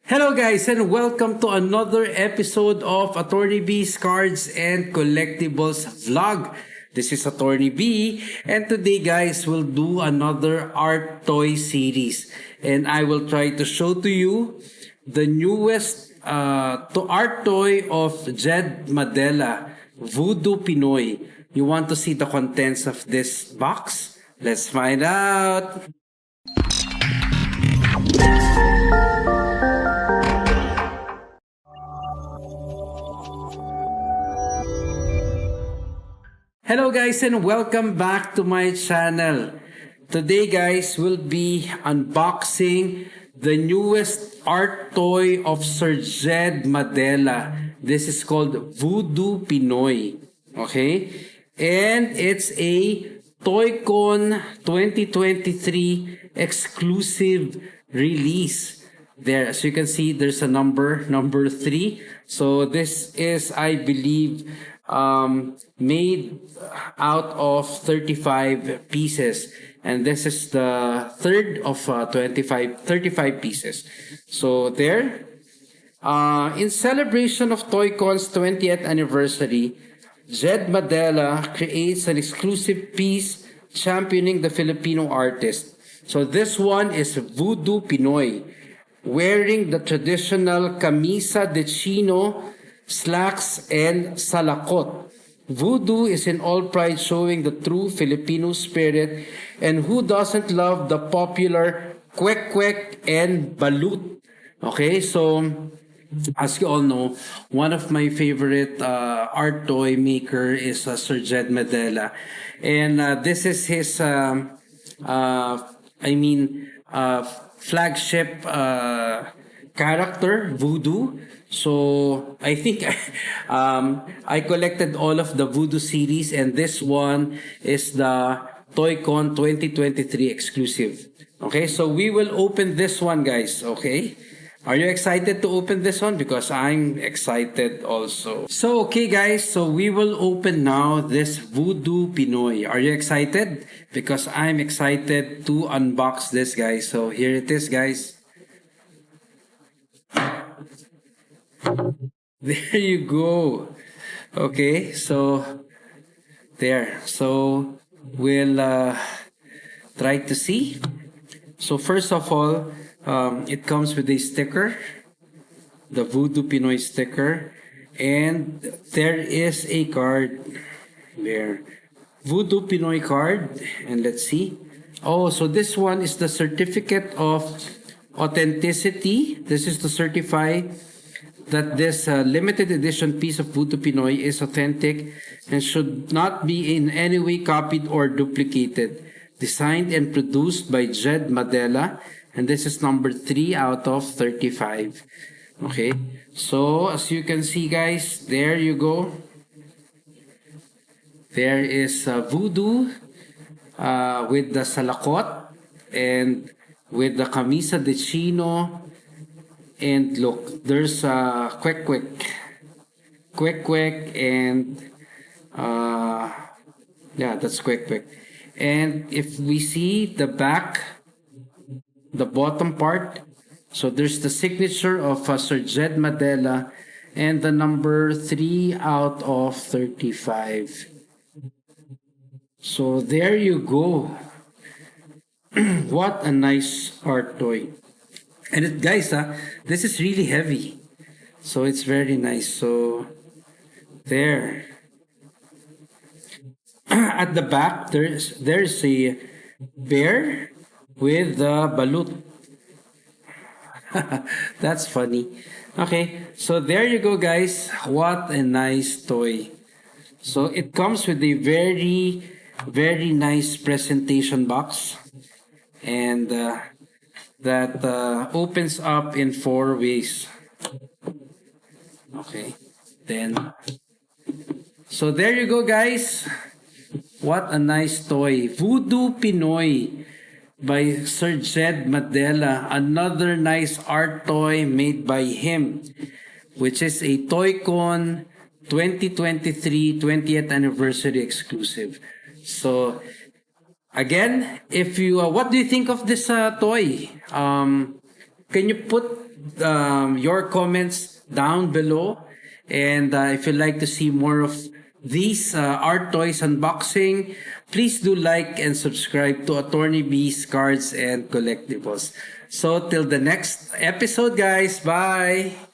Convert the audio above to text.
Hello guys and welcome to another episode of Attorney B's Cards and Collectibles vlog. This is Attorney B and today guys we'll do another art toy series and I will try to show to you the newest art toy of Jed Madela, VUDU Pinoy. You want to see the contents of this box? Let's find out! Hello guys and welcome back to my channel. Today guys we'll be unboxing the newest art toy of Sir Jed Madela. This is called VUDU Pinoy. Okay? And it's a Toycon 2023 exclusive release. There, as you can see, there's a number 3. So this is, I believe, made out of 35 pieces, and this is the third of 35 pieces. So there, in celebration of Toycon's 20th anniversary, Jed Madela creates an exclusive piece championing the Filipino artist. So this one is VUDU Pinoy, wearing the traditional camisa de chino, slacks, and salakot. Voodoo is in all pride showing the true Filipino spirit, and who doesn't love the popular kwek-kwek and balut? Okay, so as you all know, one of my favorite art toy maker is Sir Jed Madela, and this is his flagship character, Voodoo. So I think I collected all of the Voodoo series, and this one is the Toycon 2023 exclusive. Okay, so we will open this one, guys. Okay, are you excited to open this one? Because I'm excited also. So okay guys, so we will open now this VUDU Pinoy. Are you excited? Because I'm excited to unbox this, guys. So here it is, guys. There you go. Okay, so there. So we'll try to see. So first of all, it comes with a sticker, the VUDU Pinoy sticker, and there is a card there. VUDU Pinoy card, and let's see. Oh, so this one is the certificate of authenticity. This is to certify that this limited edition piece of VUDU Pinoy is authentic and should not be in any way copied or duplicated. Designed and produced by Jed Madela, and this is number 3 out of 35. Okay, so as you can see, guys, there you go. There is Voodoo with the salakot and with the camisa de chino. And look, there's kwek-kwek, and yeah, that's kwek-kwek. And if we see the back, the bottom part, so there's the signature of Sir Jed Madela and the number 3 out of 35. So there you go. What a nice art toy. And it, guys, this is really heavy, so it's very nice. So there, at the back, there's a bear with the balut. That's funny. Okay, so there you go, guys. What a nice toy. So it comes with a very nice presentation box, and that opens up in 4 ways. Okay, then, so there you go, guys. What a nice toy. VUDU Pinoy by Sir Jed Madela. Another nice art toy made by him, which is a Toycon 2023 20th anniversary exclusive. So again, if you what do you think of this toy? Can you put your comments down below. And if you'd like to see more of these art toys unboxing, please do like and subscribe to Attorney B's Cards and Collectibles. So till the next episode, guys. Bye!